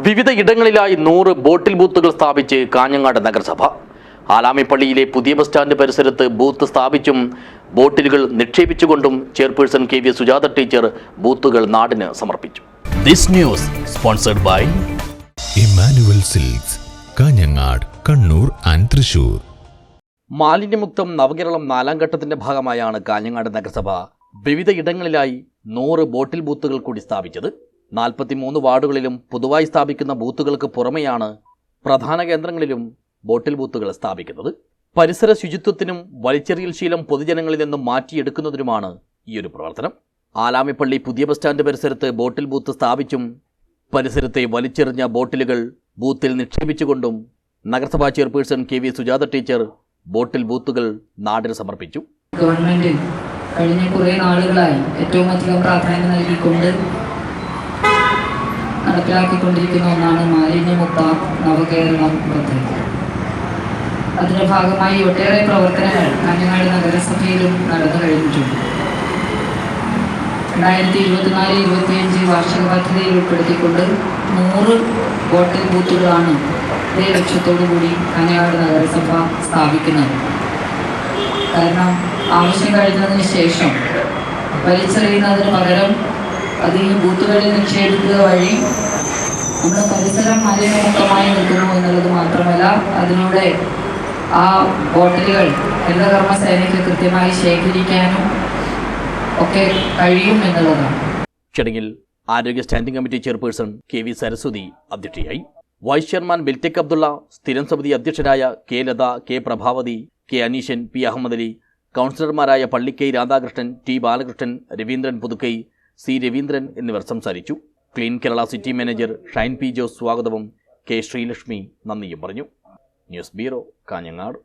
വിവിധ ഇടങ്ങളിലായി 100 ബോട്ടിൽ ബൂത്തുകൾ സ്ഥാപിച്ച് കാഞ്ഞങ്ങാട് നഗരസഭ. ആലാമിപ്പള്ളിയിലെ പുതിയ ബസ് സ്റ്റാൻഡ് പരിസരത്ത് ബൂത്ത് സ്ഥാപിച്ചും ബോട്ടിലുകൾ നിക്ഷേപിച്ചുകൊണ്ടും chairperson K V Sujatha teacher ബൂത്തുകൾ നാടിന് സമർപ്പിച്ചു. This news sponsored by Immanuel Silks, Kanhangad, Kannur and Thrissur. മാലിന്യമുക്തം നവകേരളം 4ാം ഘട്ടത്തിന്റെ ഭാഗമായാണ് കാഞ്ഞങ്ങാട് നഗരസഭ വിവിധ ഇടങ്ങളിലായി 100 ബോട്ടിൽ ബൂത്തുകൾ കൂടി സ്ഥാപിച്ചത്. 43 വാർഡുകളിലും പുതുതായി സ്ഥാപിക്കുന്ന ബൂത്തുകൾക്ക് പുറമെയാണ് പ്രധാന കേന്ദ്രങ്ങളിലും ബോട്ടിൽ ബൂത്തുകൾ സ്ഥാപിക്കുന്നത്. പരിസര ശുചിത്വത്തിനും വലിച്ചെറിയൽ ശീലം പൊതുജനങ്ങളിൽ നിന്നും മാറ്റിയെടുക്കുന്നതിനുമാണ് ഈയൊരു പ്രവർത്തനം. ആലാമിപ്പള്ളി പുതിയ ബസ് സ്റ്റാൻഡ് പരിസരത്ത് ബോട്ടിൽ ബൂത്ത് സ്ഥാപിച്ചും പരിസരത്തെ വലിച്ചെറിഞ്ഞ ബോട്ടിലുകൾ ബൂത്തിൽ നിക്ഷേപിച്ചുകൊണ്ടും നഗരസഭാ chairperson K V Sujatha teacher bottle ബൂത്തുകൾ നാടിന് സമർപ്പിച്ചു. ഗവൺമെന്റ് കഴിഞ്ഞ കുറേ നാളുകളായി ഏറ്റവും അധികം പ്രാധാന്യം നൽകിക്കൊണ്ട് നടപ്പിലാക്കിക്കൊണ്ടിരിക്കുന്ന ഒന്നാണ് മാലിന്യമുക്ത നവകേരളം പദ്ധതി. അതിന്റെ ഭാഗമായി ഒട്ടേറെ പ്രവർത്തനങ്ങൾ കാഞ്ഞങ്ങാട് നഗരസഭയിലും നടന്നു കഴിഞ്ഞിട്ടുണ്ട്. 2024-25 വാർഷിക പദ്ധതിയിൽ ഉൾപ്പെടുത്തിക്കൊണ്ട് 100 ബോട്ടിൽ ബൂത്തുകളാണ് ഇതേ ലക്ഷ്യത്തോടു കൂടി കാഞ്ഞങ്ങാട് നഗരസഭ സ്ഥാപിക്കുന്നത്. കാരണം ആവശ്യം കഴിഞ്ഞതിന് ശേഷം വലിച്ചെറിയുന്നതിന് പകരം അത് ഈ ബൂത്തുകളിൽ നിക്ഷേപിക്കുക വഴി നമ്മുടെ പരിസരം മാലിന്യമുക്തമായി നിൽക്കുന്നു എന്നുള്ളത് മാത്രമല്ല, അതിലൂടെ ആ ബോട്ടിലുകൾ ഹരിതകർമ്മസേനയ്ക്ക് കൃത്യമായി ശേഖരിക്കാനും ഒക്കെ കഴിയും എന്നുള്ളതാണ്. ചടങ്ങിൽ ആരോഗ്യ standing committee chairperson K V Saraswathi അധ്യക്ഷയായി. വൈസ് ചെയർമാൻ ബിൽറ്റെക് അബ്ദുള്ള, സ്ഥിരം സമിതി അധ്യക്ഷരായ K Latha, K Prabhavathi, K Aneeshan, P Ahammed Ali, കൗൺസിലർമാരായ പള്ളിക്കൈ രാധാകൃഷ്ണൻ, ടി ബാലകൃഷ്ണൻ, രവീന്ദ്രൻ പുതുക്കൈ, സി രവീന്ദ്രൻ എന്നിവർ സംസാരിച്ചു. Clean Kerala city manager Shine P Jose സ്വാഗതവും കെ ശ്രീലക്ഷ്മി നന്ദിയും പറഞ്ഞു. News bureau, Kanhangad.